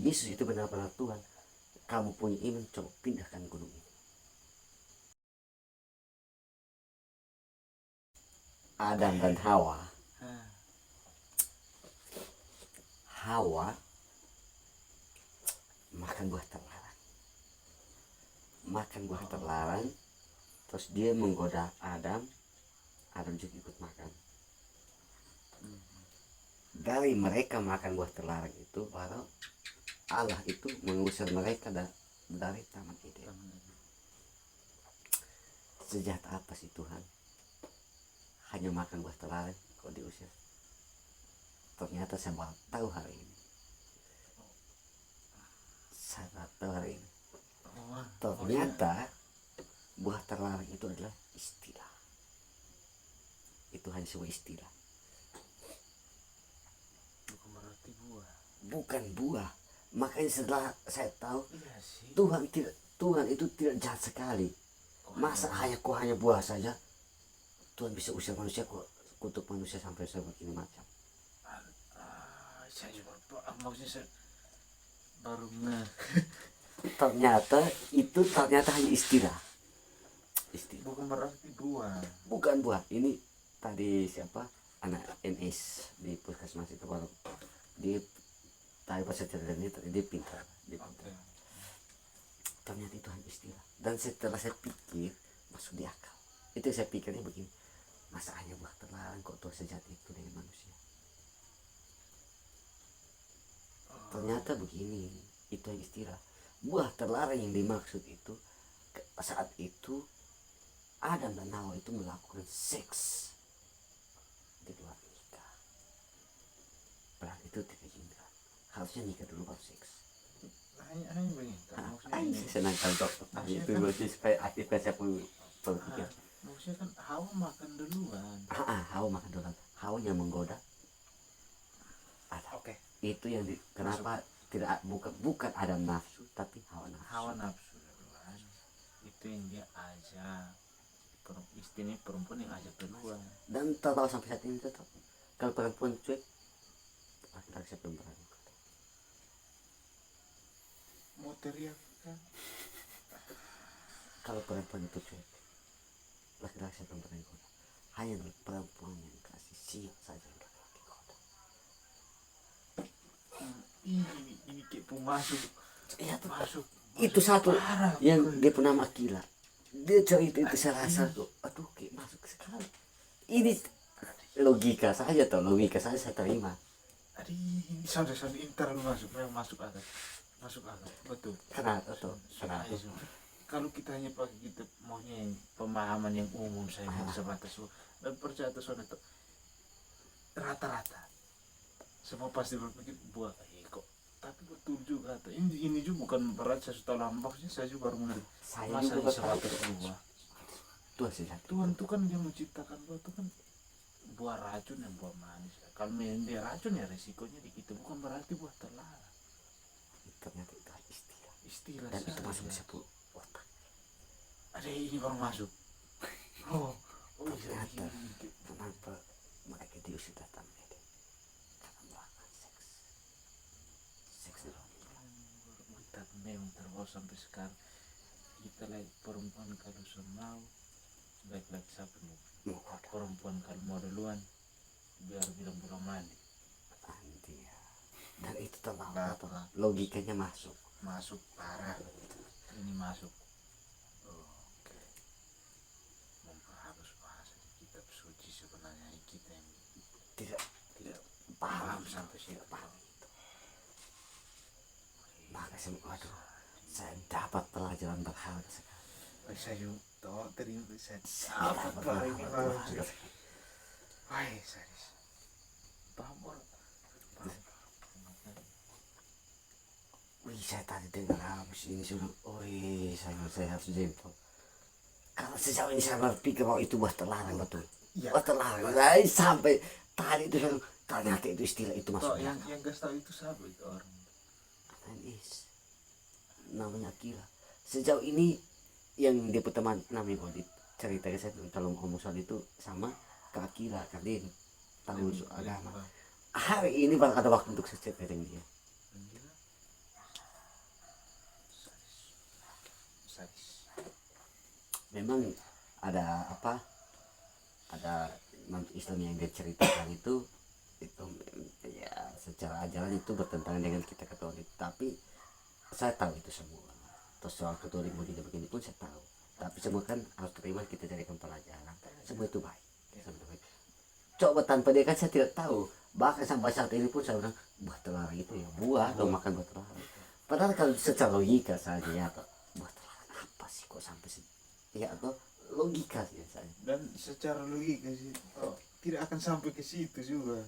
Yesus itu benar-benar Tuhan, kamu punya iman, coba pindahkan gunung ini. Adam dan Hawa. Hawa makan buah terlarang. Makan buah terlarang, terus dia menggoda Adam. Adam juga ikut makan. Dari mereka makan buah terlarang itu, baru Allah itu mengusir mereka dari Taman Eden. Sejak apa sih Tuhan hanya makan buah terlarang kok diusir? Ternyata saya baru tahu hari ini. Saya baru tahu hari ini. Ternyata buah terlarang itu adalah istilah. Itu hanya sebuah istilah. Bukan buah. Makanya setelah saya tahu, Tuhan itu tidak jahat sekali. Masa hanya buah saja Tuhan bisa usir manusia, kutuk manusia sampai begini macam. Saya juga maksudnya saya baru Ternyata hanya istilah. Bukan berarti buah. Bukan buah. Ini tadi siapa, anak NS di puskesmas itu, baru dia tadi pas cerita ini dia pintar. Ternyata itu hanya istilah. Dan setelah saya pikir masuk di akal. Itu saya pikirnya begini, masa hanya buah terlarang kok Tuhan sejahat itu dengan manusia. Ternyata begini, itu hanya istilah. Buah terlarang yang dimaksud itu saat itu Adam dan Hawa itu melakukan seks di luar nikah. Berarti itu tidak diizinkan. Harusnya nikah dulu baru seks. Hanya begitu. Saya senang kalau itu berarti supaya aktifkan saya punya berpikir. Maksudnya kan Hawa makan duluan. Hawa makan duluan. Hawa yang menggoda Adam. Oke. Itu yang kenapa tidak bukan Adam nafsu tapi Hawa nafsu. Hawa nafsu duluan. Itu yang dia ajak. Istilahnya perempuan yang ajak duluan. Dan tahu sampai saat ini tetap kalau perempuan cuek, laki-laki siapa yang berani? Mau teriak kan? Kalau perempuan itu cuek, laki-laki siapa yang berani goda? Hanya perempuan yang kasih siap saja yang laki-laki goda. Ini kayak masuk. Iya tuh. Masuk. Itu satu parah, yang dia pernah Akila. Dia cerita itu saya rasa tuh, aduh kayak masuk sekali. Ini logika saja saya terima. Ini sampai inter masuk akal. Masuk akal, betul. Kenapa tuh? Kalau kita hanya pakai kita maunya yang pemahaman yang umum saya sebatas dan percaya atas itu rata-rata semua pasti berpikir buah kok, tapi betul juga ini juga bukan berarti saya sudah lama, maksudnya saya juga baru mengerti. Saya juga sebatas buah. Tuhan itu kan yang menciptakan buah itu kan buah racun dan buah manis. Kalau memang dia racun ya resikonya di kita, bukan berarti buah terlarang. Ternyata itu istilah dan itu masuk sepuluh otak. Ada ini baru masuk. Ternyata kenapa mereka diusir datang Eden? Karena melakukan seks di luar nikah. Kita memang terbawa sampai sekarang. Kita lagi perempuan kalau semau baik-baik siapa mau perempuan kalau mau duluan biar bilang belum mandi. Dan itu terlalu logikanya masuk parah. Ini masuk. Oke. Memperhalus bahasa di kitab suci sebenarnya kita yang tidak paham sampai sini paham itu. Maka saya dapat pelajaran berharga sekali. Saya juga tahu terima saya dapat pelajaran. Wah, serius. Paham orang. Saya tadi dengar habis ini sudah, saya harus jempol. Kalau sejauh ini saya berpikir bahwa itu buah terlarang betul. Buah terlarang. Sampai tadi itu ternyata itu istilah itu masuk. Yang gak tahu itu siapa itu orang? Namanya Akila. Sejauh ini yang dia teman namanya Odit cerita ke saya kalau ngomong soal itu sama ke Akila karena dia tahu soal agama. Hari ini baru ada waktu untuk saya cerita dengan dia. memang ada apa, ada Islam yang dia ceritakan itu ya secara ajaran itu bertentangan dengan kita Katolik, tapi saya tahu itu semua. Terus soal Katolik mau tidak begini pun saya tahu, tapi semua kan harus terima, kita jadikan pelajaran. Semua itu baik, semua itu baik. Coba tanpa dia kan saya tidak tahu, bahkan sampai saat ini pun saya bilang buah terlarang itu ya buah atau makan buah terlarang. Padahal kalau secara logika saja ya toh, buah terlarang apa sih kok sampai ya atau logika sih saya. Dan secara logika sih tidak akan sampai ke situ juga.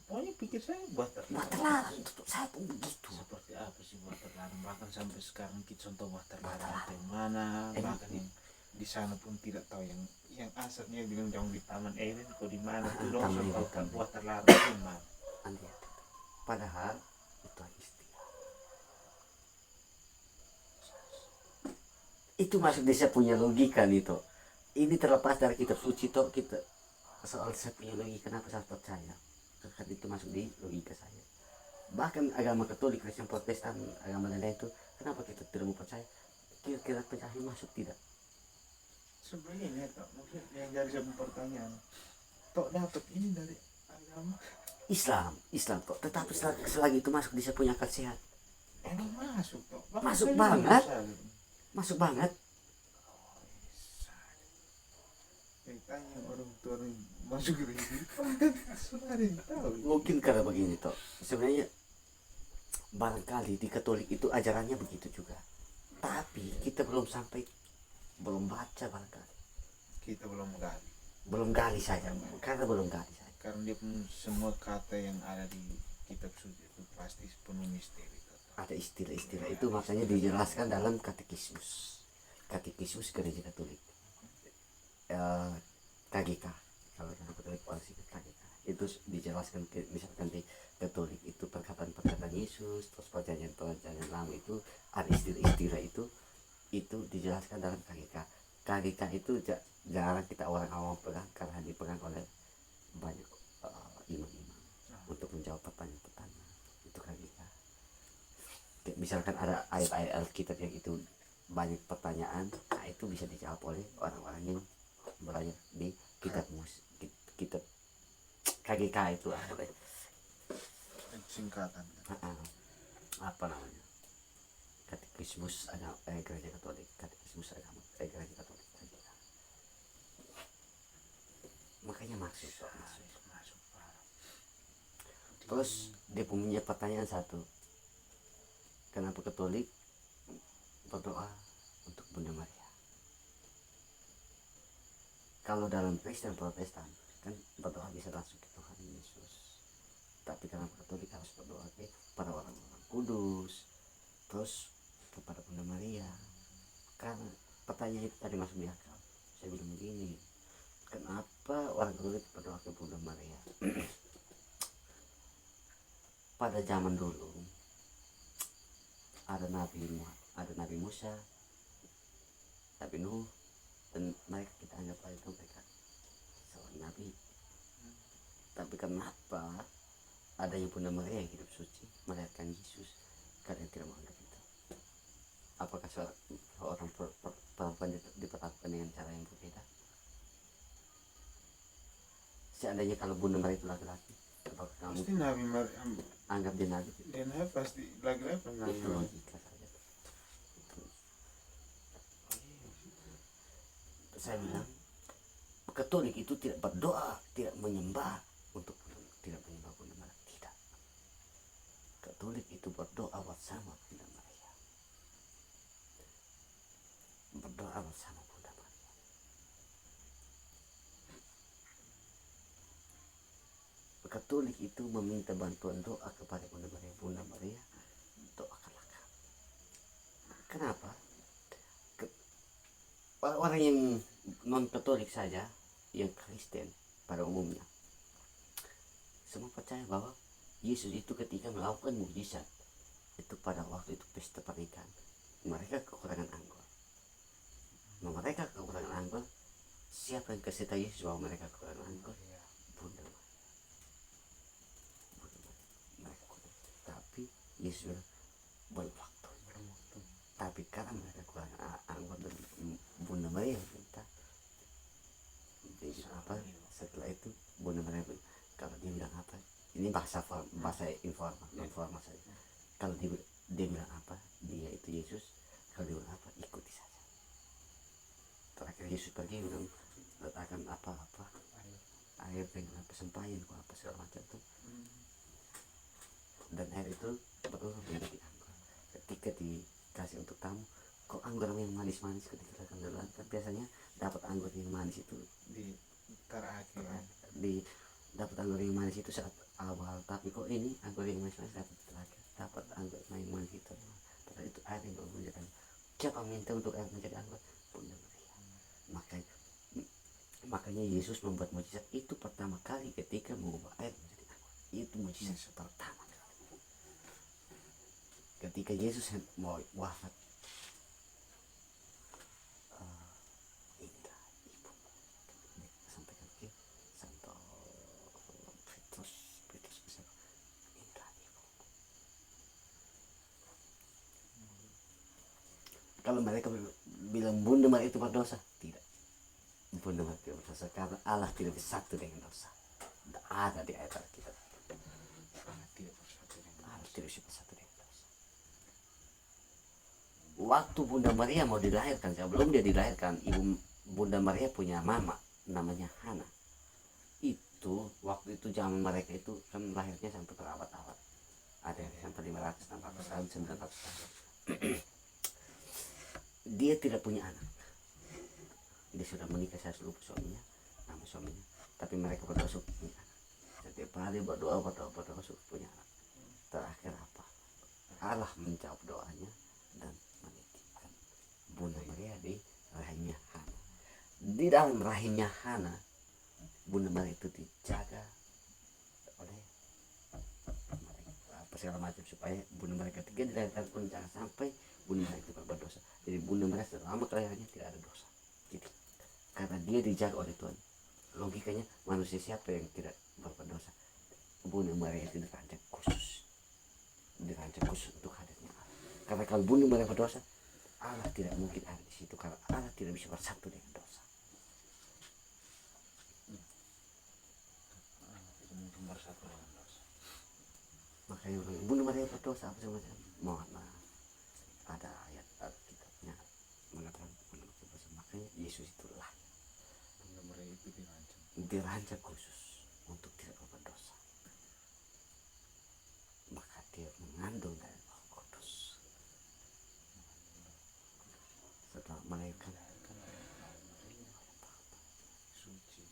Pokoknya pikir saya buat Buah terlarang itu saya pun begitu. seperti apa sih buat terlarang, bahkan sampai sekarang kita contoh buat terlarang itu yang mana, bahkan yang di sana pun tidak tahu yang asalnya bilang jangan di Taman Eden kok di mana tuh dong Taman tahu Eden. buat terlarang itu mana. Andi, padahal itu istilah. Itu masuk di saya punya logika nih toh. Ini terlepas dari kitab suci toh, kita soal saya punya logika kenapa saya percaya. Karena itu masuk di logika saya. Bahkan agama Katolik, Kristen, Protestan, agama lain itu kenapa kita tidak mau percaya? Kira-kira pencahaya masuk tidak? Sebenarnya tok mungkin yang jadi sebuah pertanyaan, tok dapat ini dari agama Islam toh. Tetapi selagi itu masuk di saya punya akal sehat. emang masuk tok. Masuk banget. Masuk banget. Tanya orang tua yang masuk ke kehidupan sudah ada yang tahu. Mungkin karena begini toh, sebenarnya barangkali di Katolik itu ajarannya begitu juga, tapi kita belum baca barangkali, Kita belum gali saja, karena belum gali saja. karena dia pun semua kata yang ada di kitab suci itu pasti penuh misteri. Ada istilah-istilah itu makanya dijelaskan dalam katekismus gereja Katolik, KGK, kalau yang Katolik polisi KGK itu dijelaskan misalkan di Katolik itu perkataan Yesus, terus perjanjian lama itu ada istilah-istilah itu dijelaskan dalam KGK. KGK itu jarang kita orang awam pegang karena dipegang oleh banyak imam-imam untuk menjawab pertanyaan-pertanyaan itu KGK. Misalkan ada ayat-ayat Alkitab yang itu banyak pertanyaan, nah itu bisa dijawab oleh orang-orang yang belajar di kitab KGK itu Singkatan. apa namanya, katekismus agama gereja Katolik, katekismus agama gereja Katolik KGK. Makanya masuk. Terus dia punya pertanyaan satu, kenapa Katolik berdoa untuk Bunda Maria? Kalau dalam Kristen Protestan kan berdoa bisa langsung ke Tuhan Yesus, tapi kenapa Katolik harus berdoa kepada orang-orang kudus, terus kepada Bunda Maria? Karena pertanyaan itu tadi masuk di akal. Saya bilang begini, kenapa orang Katolik berdoa ke Bunda Maria? Pada zaman dulu ada Nabi Musa, Nabi Nuh, dan mereka kita anggap itu mereka seorang nabi. Tapi kenapa adanya Bunda Maria yang hidup suci melahirkan Yesus, kalian tidak menganggap itu? Apakah seorang perempuan diperlakukan dengan cara yang berbeda? Seandainya kalau Bunda Maria itu laki-laki, apakah kamu Pasti Nabi Maryam anggap dia nabi? dan pasti lagi-lagi Nabi Itu Maryam. logika saja. Saya bilang Katolik itu tidak berdoa, tidak menyembah Bunda Maria, tidak. Katolik itu berdoa bersama Bunda Maria, berdoa bersama Bunda Maria. Katolik itu meminta bantuan doa kepada Bunda Maria. Bunda Maria doakanlah kami. Kenapa? Orang yang non Katolik saja, yang Kristen pada umumnya, semua percaya bahwa Yesus itu ketika melakukan mukjizat itu pada waktu itu pesta pernikahan, mereka kekurangan anggur. Mereka kekurangan anggur, siapa yang kasih tahu Yesus bahwa mereka kekurangan anggur? Bunda Maria. Mereka kurang. Tapi Yesus belum waktu. tapi karena mereka kurang anggur dan Bunda Maria minta dia bilang apa setelah itu Bunda Maria bilang, kalau dia bilang apa ini bahasa informal saja, kalau dia bilang apa dia itu Yesus, kalau dia bilang apa ikuti saja. Terakhir Yesus pergi bilang letakkan apa air dengan apa sempayan apa segala macam tuh, dan air itu betul menjadi anggur. Ketika dikasih untuk tamu, kok anggur yang manis-manis ketika datang duluan, kan biasanya dapat anggur yang manis itu di terakhir. Dapat anggur yang manis itu saat awal, tapi kok ini anggur yang manis dapat terakhir, dapat anggur yang manis itu padahal itu air yang menjadi anggur. Siapa minta untuk air menjadi anggur? Bunda Maria. Makanya Yesus membuat mujizat itu pertama kali ketika mengubah air menjadi anggur. Itu mujizat pertama kali. Ketika Yesus mau wafat, Indra ibu sampaikan ke Santo Petrus Indra ibu. Kalau mereka bilang Bunda Maria itu berdosa, tidak. Bunda Maria tidak berdosa karena Allah tidak bersatu dengan dosa. Tidak ada di ayat Alkitab. Allah tidak bersatu dengan Allah tidak bersatu dengan dosa. Waktu Bunda Maria mau dilahirkan, sebelum dia dilahirkan, ibu Bunda Maria punya mama namanya Hana. Itu waktu itu zaman mereka itu kan lahirnya sampai berabad-abad, ada yang sampai 500 600 tahun 900 tahun. Dia tidak punya anak, dia sudah menikah, saya lupa nama suaminya, tapi mereka berdoa punya anak. Setiap hari berdoa punya anak. Terakhir apa? Allah menjawab doanya dan menitipkan Bunda Maria di rahimnya Hana. Di dalam rahimnya Hana, Bunda Maria itu dijaga oleh apa segala macam supaya Bunda Maria ketika dilahirkan pun jangan sampai Bunda Maria itu berdosa. Jadi Bunda Maria selama kelahirannya tidak ada dosa. Jadi karena dia dijaga oleh Tuhan. Logikanya manusia siapa yang tidak berbuat dosa? Bunda Maria itu dirancang khusus untuk hadirnya Allah. Karena kalau Bunda Maria berdosa, Allah tidak mungkin ada di situ karena Allah tidak bisa bersatu dengan dosa. Allah tidak mungkin bersatu dengan dosa. Makanya Bunda Maria berdosa apa semacam mohon maaf. Ada ayat Alkitabnya mengatakan Bunda Maria berdosa. Makanya Yesus itu lahir. Bunda Maria itu dirancang khusus untuk tidak berbuat dosa. Maka dia mengandung dari Roh Kudus. Setelah melahirkan suci.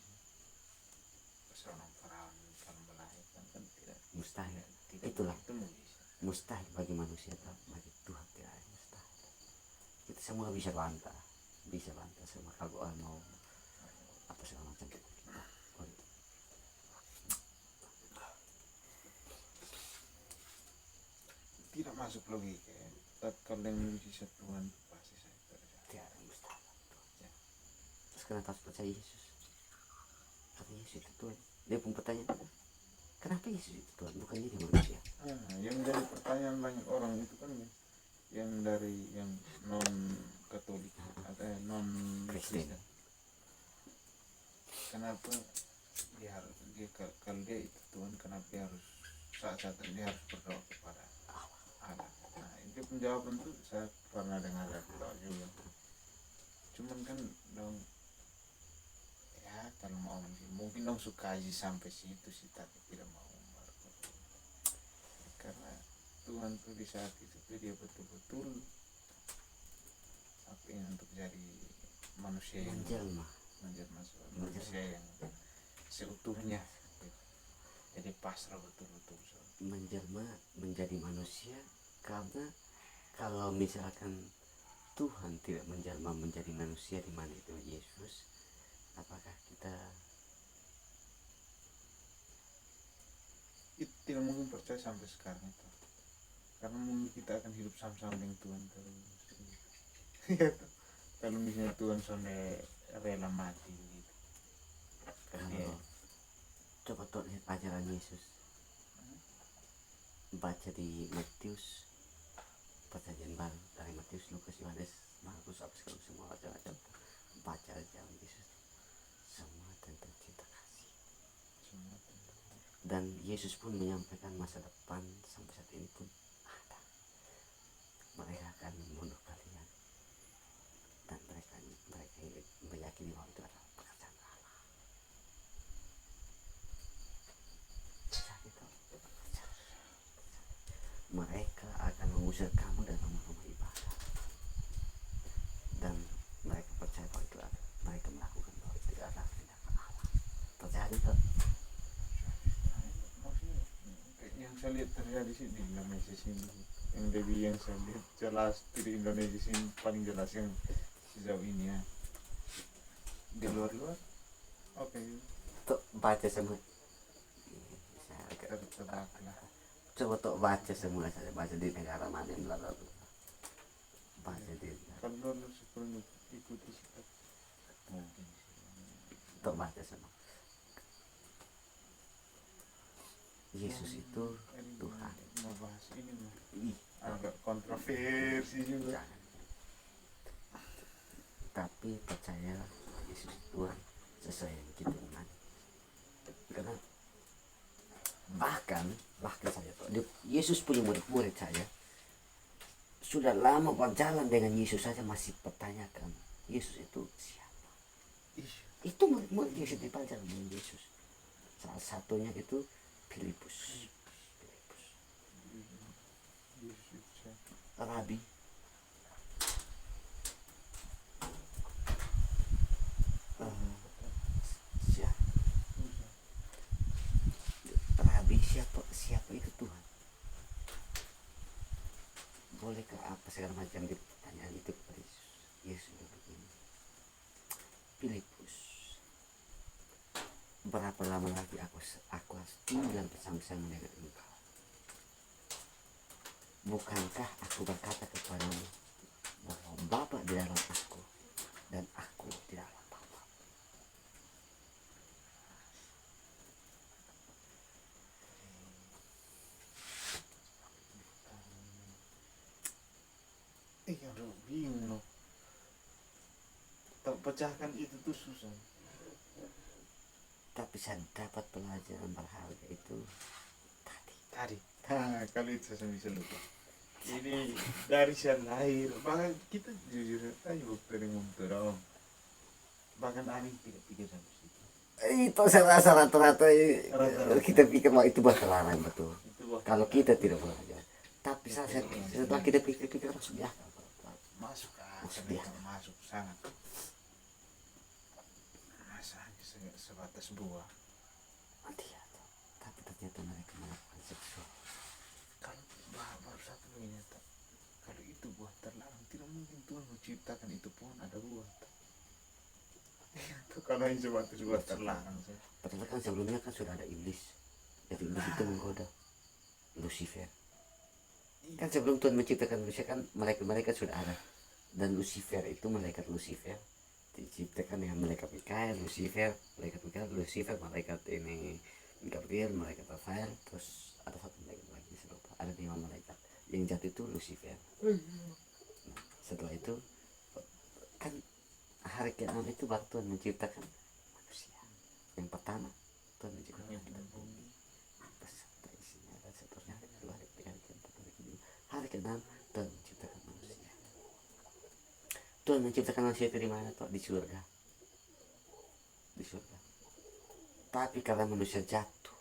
Seorang Firaun kalau melahirkan kan tidak mustahil. tidak Itulah itu mujizat. mustahil bagi manusia, tapi bagi Tuhan tidak ada mustahil. Kita semua bisa bantah semua kalau orang mau apa segala macam kita. Tidak masuk logika ya. Tapi kalau yang mujizat Tuhan pasti saya terjadi. Tidak ada mustahil. Ya. Terus kenapa harus percaya Yesus? Karena Yesus itu Tuhan. Dia pun bertanya, kenapa Yesus itu Tuhan bukannya dia manusia? Yang jadi pertanyaan banyak orang itu kan yang dari yang non Katolik atau non Kristen. Kristen. Kenapa dia harus kalau dia itu Tuhan, kenapa dia harus saat dia harus berdoa kepada Allah? Nah, itu penjawaban tuh saya pernah dengar berdoa juga. Cuman kan dong ya kalau mau mungkin dong suka aja sampai situ sih, tapi tidak mau berdoa. Karena Tuhan tuh di saat itu tuh dia betul-betul apa yang untuk jadi manusia yang Menjelma. manusia yang seutuhnya gitu. Jadi pasrah betul-betul Menjelma menjadi manusia, karena kalau misalkan Tuhan tidak menjelma menjadi manusia di mana itu Yesus, apakah kita itu tidak mungkin percaya sampai sekarang itu, karena mungkin kita akan hidup sama-sama dengan Tuhan terus. Kalau misalnya Tuhan sampai rela mati gitu. kalau coba tuh lihat ajaran Yesus, baca di Matius perjanjian baru dari Matius, Lukas, dan Yesus pun menyampaikan masa depan sampai saat ini pun ada. Mereka akan membunuh kalian dan mereka meyakini bahwa itu adalah pekerjaan Allah. Jadi mereka akan mengusir kamu dari rumah-rumah ibadah dan mereka percaya bahwa itu ada. Mereka melakukan bahwa itu adalah tindakan Allah. Terjadi kan? Maksudnya yang saya lihat terjadi sih di Indonesia sini, yang lebih yang saya lihat jelas di Indonesia sini paling jelas yang sejauh ini ya. Di luar-luar oke, Tuh baca semua. Saya agak tertebak lah. coba tuh baca semua, saya baca di negara mana yang bla bla bla. Baca di Kalau luar sebelum ikuti sikap mungkin tuh baca semua. Yesus itu Tuhan. mau bahas ini mah Ih, agak kontroversi juga. jangan. Tapi percaya Yesus Tuhan sesuai yang kita imani. Karena bahkan saya tuh Yesus punya murid-murid saya sudah lama berjalan dengan Yesus saja masih pertanyakan Yesus itu siapa. Itu murid-murid yang sedih berjalan dengan Yesus. Salah satunya itu Filipus. Rabi. Rabi siapa itu Tuhan? Bolehkah apa segala macam di pertanyaan itu kepada Yesus? Yesus begini. Filipus, berapa lama lagi aku harus tinggal bersama-sama dengan engkau? Bukankah aku berkata kepadamu bahwa Bapa di dalam aku dan aku di dalam Bapa? Aduh bingung loh. Tak pecahkan itu tuh susah. Tapi saya dapat pelajaran berharga itu tadi. Nah, kalau itu saya bisa lupa. Ini dari saya lahir, bahkan kita jujur aja waktu dengan orang. Bahkan Aning tidak pikir sampai situ. Itu saya rasa rata-rata Rata-rata. kita pikir bahwa itu terlarang betul. Itu bahkan Kalau kita tidak belajar. Tapi setelah kita pikir-pikir langsung ya. masuk Masuk akal, dia. masuk sangat. Masa hanya sebatas buah. Mati ya. Tapi ternyata mereka melakukan seksual. Kalau baru satu begini tak. Kalau itu buah terlarang, tidak mungkin Tuhan menciptakan itu pohon ada buah. Itu kalau yang sebatas buah terlarang. Padahal kan sebelumnya kan sudah ada iblis. Jadi iblis itu menggoda Lucifer. Kan sebelum Tuhan menciptakan manusia kan malaikat-malaikat sudah ada. Dan Lucifer itu malaikat Lucifer diciptakan dengan malaikat Mikael, Lucifer, malaikat ini Gabriel, malaikat Rafael, terus ada satu malaikat lagi saya lupa. Ada 5 malaikat. Yang jatuh itu Lucifer. Nah, setelah itu kan hari ke-6 itu baru Tuhan menciptakan manusia. Yang pertama Tuhan menciptakan bumi beserta isinya dan seterusnya. Hari ke-6 Tuhan menciptakan manusia. Tuhan menciptakan manusia itu di mana toh? Di surga. Di surga. Tapi karena manusia jatuh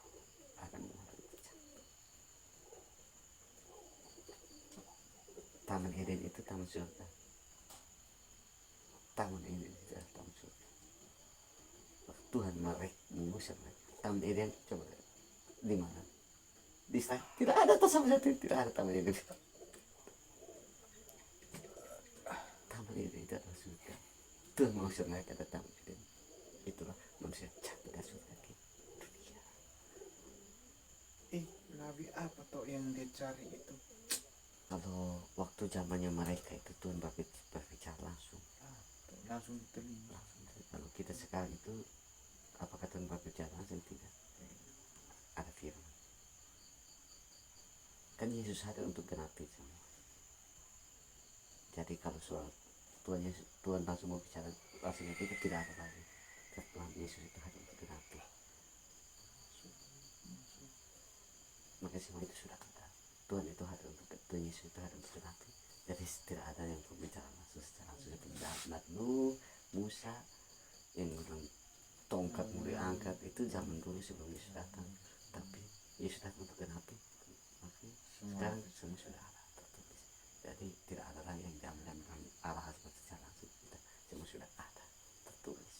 akan menghadapi jatuh. Taman Eden itu taman surga. Taman Eden itu adalah taman surga. Tuhan mengusir mereka. Taman Eden coba di mana? Di sana tidak ada tuh sama satu, tidak ada taman Eden. Taman Eden itu adalah surga. Tuhan mengusir mereka dari taman Eden. Itulah manusia jatuh dari surga ke dunia. Nabi apa toh yang dia cari itu? Kalau waktu zamannya mereka itu Tuhan berbicara langsung. Langsung di telinga. Kalau kita sekarang itu apakah Tuhan berbicara langsung? Tidak. Ada firman. Kan Yesus hadir untuk genapi semua. Jadi kalau soal Tuhan langsung mau bicara langsung itu tidak ada lagi. Tuhan Yesus itu hadir untuk genapi. mereka semua itu sudah ada. Tuhan itu hadir untuk Tuhan Yesus itu hadir untuk nabi. Jadi tidak ada yang berbicara langsung secara langsung seperti Daud, Nuh, Musa yang bilang tongkat mau diangkat itu zaman dulu sebelum Yesus datang. Tapi Yesus datang untuk nabi. Makanya sekarang semua sudah ada tertulis. Jadi tidak ada lagi yang jam-jam arah secara langsung. Semua sudah ada tertulis.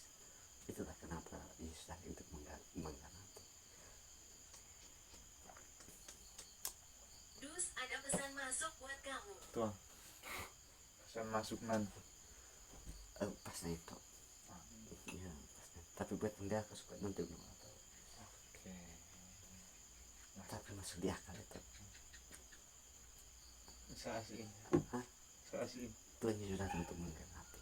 Itulah kenapa Yesus datang untuk mengganti. Dus, ada pesan masuk buat kamu. Tuh. Pesan masuk nanti. Pasnya itu. Ya, pasnya. Tapi buat pendia aku suka nanti belum apa. Oke. Tapi masuk di akal itu. Seasing. Hah? Seasing. Tuhan Yesus datang untuk menggenapi.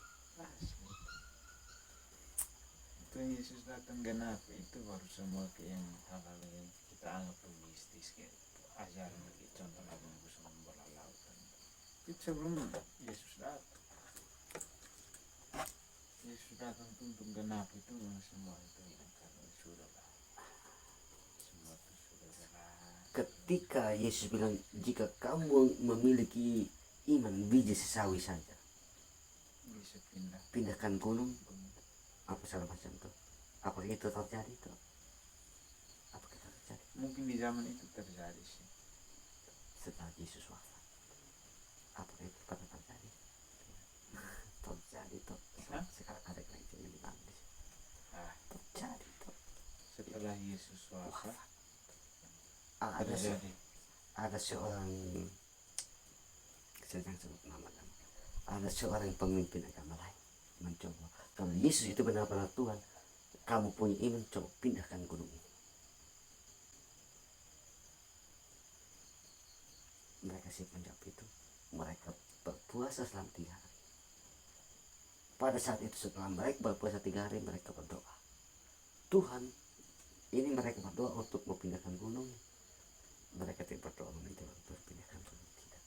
Tuhan Yesus datang genap itu baru semua yang hal-hal yang kita anggap mistis kayak ajaran kayak contoh lagu bisa membola lautan. Itu sebelum Yesus datang. Yesus datang untuk genap itu semua itu yang karena sudah lah. Semua itu sudah jelas. Ketika Yesus bilang jika kamu memiliki iman biji sesawi saja, Bisa pindah. pindahkan gunung apa segala macam tuh. Apakah itu terjadi tuh? Apakah itu terjadi Mungkin di zaman itu terjadi sih. setelah Yesus wafat? Apakah itu pernah terjadi? Terjadi tuh. Hah? Sekarang ada gereja yang dibangun di situ. Ah, Terjadi tuh. setelah Yesus wafat Ada terjadi. ada seorang, saya jangan sebut namanya, ada seorang pemimpin agama lain mencoba, kalau Yesus itu benar-benar Tuhan, kamu punya iman, coba pindahkan gunung ini. Mereka siap menjawab itu. Mereka berpuasa selama 3 hari. Pada saat itu setelah mereka berpuasa 3 hari, mereka berdoa, Tuhan, ini mereka berdoa untuk memindahkan gunung. Mereka tidak berdoa meminta untuk pindahkan gunung, tidak.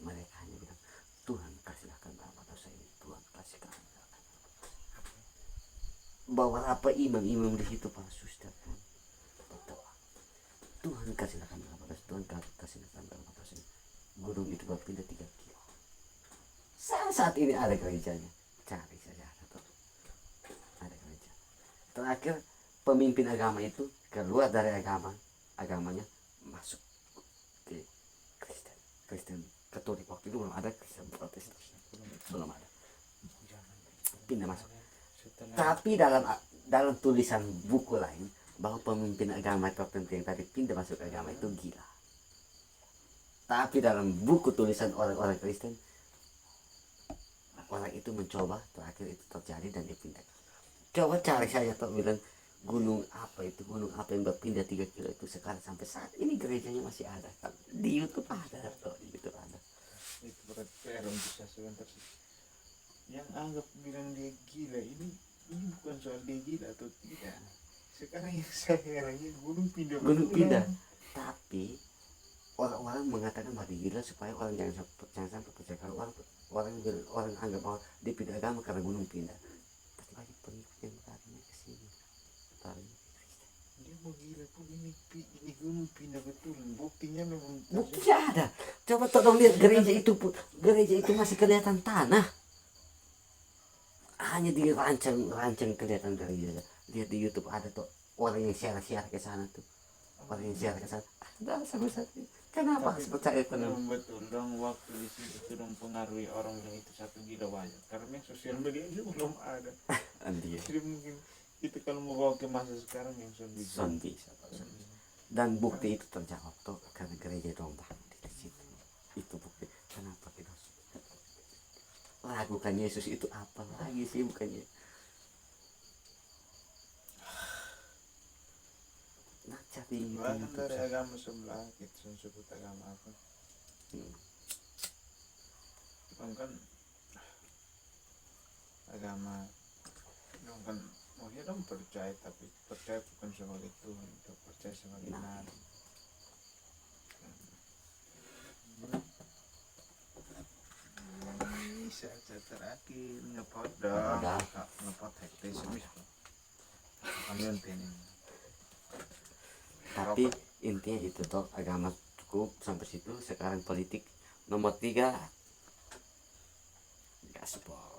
Mereka hanya bilang, Tuhan kasihkan rahmat dosa ini, Tuhan kasihkan rahmat. Bawa apa imam di situ para suster pun berdoa, Tuhan kasihkan rahmat dosa, Tuhan kasihkan rahmat dosa ini. Gunung itu berpindah 3 kilo. Saat ini ada gerejanya, cari saja ada gereja. Terakhir pemimpin agama itu keluar dari agamanya masuk ke Kristen Katolik. Waktu itu belum ada Kristen Protestan, belum ada, pindah masuk. Tapi dalam tulisan buku lain bahwa pemimpin agama tertentu yang tadi pindah masuk agama itu gila. Tapi dalam buku tulisan orang-orang Kristen, orang itu mencoba, terakhir itu terjadi dan dipindah. Coba cari saja tuh bilang gunung apa yang berpindah 3 kilo itu sekarang sampai saat ini gerejanya masih ada. Di YouTube ada tuh, di YouTube ada. Itu berarti PR bisa sebentar sih. Yang anggap bilang dia gila ini bukan soal dia gila atau tidak. Sekarang yang saya herannya gunung pindah. Tapi orang-orang mengatakan bahwa dia gila supaya orang jangan sampai percaya. Kalau orang anggap bahwa dia pindah agama karena gunung pindah, pasti banyak pengikut yang berlarinya ke sini. Dia mau gila pun ini gunung pindah betul. Buktinya memang Buktinya ada. Coba tolong lihat gereja itu masih kelihatan tanah. Hanya dirancang kelihatan gereja. Lihat di YouTube ada tuh orang yang share ke sana tuh. Orang yang share ke sana. Ada sama satu. Kenapa harus percaya penuh? memang betul dong waktu di situ sudah mempengaruhi orang yang itu satu gila wajar. Karena sosial media itu belum ada. Andia. Jadi mungkin itu kalau mau bawa ke masa sekarang yang bisa. Bisa. Dan bukti itu terjawab tuh karena gereja dong di situ. Itu bukti. Kenapa kita ragukan Yesus itu apa lagi sih bukannya? Nah, cari Bahkan itu dari agama sebelah kita sebut agama apa? Kan agama kan maunya dong percaya, tapi percaya bukan sebagai Tuhan, itu percaya sebagai Nabi. Saat terakhir ngepot dong, ngepot hektis semis kok. Kalian ini. tapi intinya itu toh, agama cukup sampai situ. Sekarang politik nomor 3, gaspol.